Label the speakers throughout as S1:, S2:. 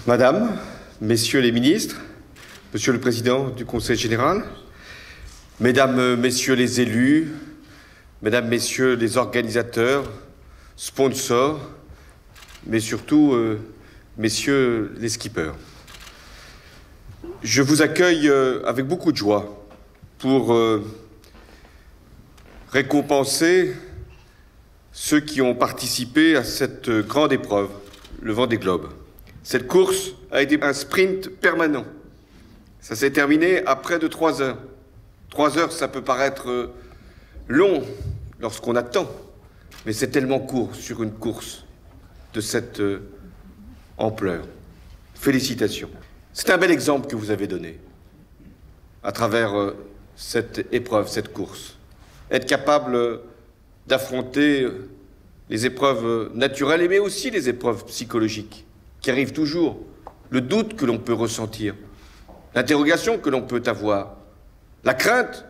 S1: Madame, Messieurs les ministres, Monsieur le Président du Conseil général, Mesdames, Messieurs les élus, Mesdames, Messieurs les organisateurs, sponsors, mais surtout, Messieurs les skippers. Je vous accueille avec beaucoup de joie pour récompenser ceux qui ont participé à cette grande épreuve, le Vendée Globe. Cette course a été un sprint permanent. Ça s'est terminé à près de 3 heures. 3 heures, ça peut paraître long lorsqu'on attend, mais c'est tellement court sur une course de cette ampleur. Félicitations. C'est un bel exemple que vous avez donné à travers cette épreuve, cette course. Être capable d'affronter les épreuves naturelles, mais aussi les épreuves psychologiques qui arrivent toujours, le doute que l'on peut ressentir, l'interrogation que l'on peut avoir, la crainte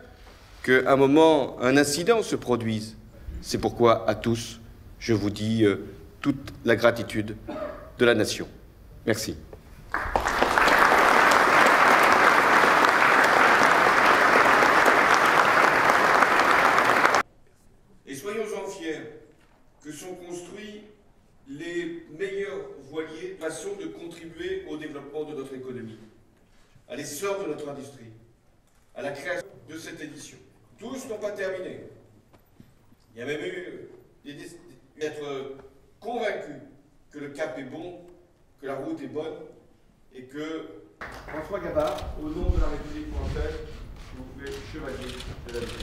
S1: qu'à un moment, un incident se produise. C'est pourquoi, à tous, je vous dis toute la gratitude de la nation. Merci. Et soyons-en fiers que sont construits les meilleurs voiliers, façon de contribuer au développement de notre économie, à l'essor de notre industrie, à la création de cette édition. Tous n'ont pas terminé. Il y a même eu d'être convaincus que le cap est bon, que la route est bonne et que François Gabard, au nom de la République française, vous fait chevalier de la Légion.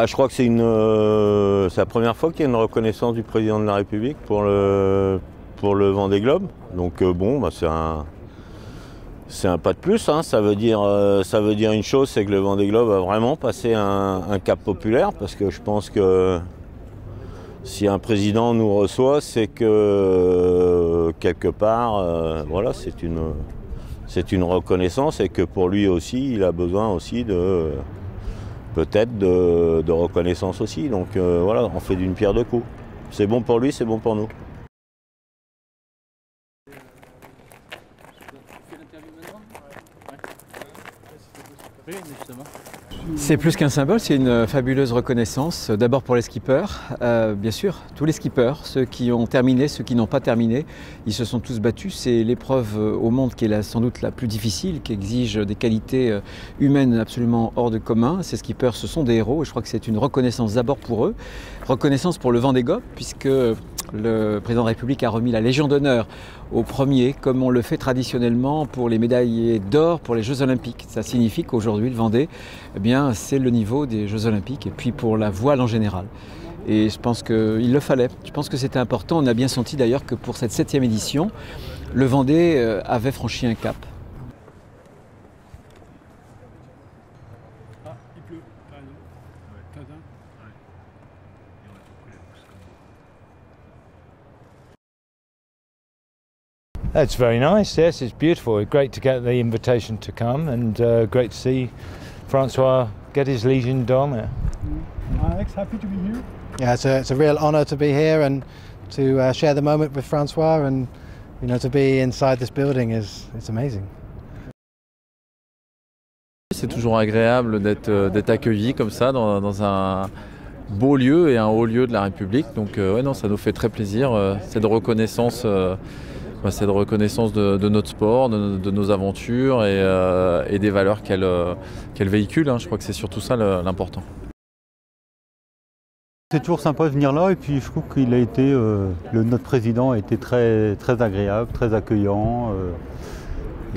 S2: Je crois que c'est la première fois qu'il y a une reconnaissance du président de la République pour le Vendée Globe. Donc c'est un pas de plus, hein. Ça veut dire une chose, c'est que le Vendée Globe a vraiment passé un cap populaire, parce que je pense que si un président nous reçoit, c'est que quelque part, voilà, c'est une reconnaissance, et que pour lui aussi, il a besoin aussi peut-être de reconnaissance aussi. Donc voilà, on fait d'une pierre deux coups. C'est bon pour lui, c'est bon pour nous.
S3: C'est plus qu'un symbole, c'est une fabuleuse reconnaissance. D'abord pour les skippers, bien sûr, tous les skippers, ceux qui ont terminé, ceux qui n'ont pas terminé, ils se sont tous battus. C'est l'épreuve au monde qui est sans doute la plus difficile, qui exige des qualités humaines absolument hors de commun. Ces skippers, ce sont des héros, et je crois que c'est une reconnaissance d'abord pour eux, reconnaissance pour le Vendée Globe, puisque le président de la République a remis la Légion d'honneur aux premiers, comme on le fait traditionnellement pour les médaillés d'or pour les Jeux Olympiques. Ça signifie qu'aujourd'hui, le Vendée, eh bien, c'est le niveau des Jeux Olympiques, et puis pour la voile en général. Et je pense qu'il le fallait. Je pense que c'était important. On a bien senti d'ailleurs que pour cette 7e édition, le Vendée avait franchi un cap.
S4: Ah, il pleut.
S5: It's very nice, yes, it's beautiful. It's great to get the invitation to come, and great to see Francois get his Légion d'honneur.
S4: Alex, happy to be here?
S6: Yeah, it's a real honour to be here and to share the moment with Francois, and to be inside this building it's amazing.
S7: C'est toujours agréable d'être accueilli comme ça dans beau lieu et un haut lieu de la République. Donc ouais, non, ça nous fait très plaisir, cette reconnaissance de notre sport, de nos aventures et des valeurs qu'elle véhicule. Je crois que c'est surtout ça l'important.
S8: C'est toujours sympa de venir là et puis je trouve qu'il a été, notre président a été très, très agréable, très accueillant.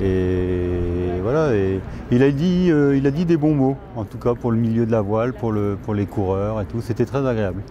S8: Et voilà, et il a dit des bons mots, en tout cas pour le milieu de la voile, pour les coureurs et tout, c'était très agréable.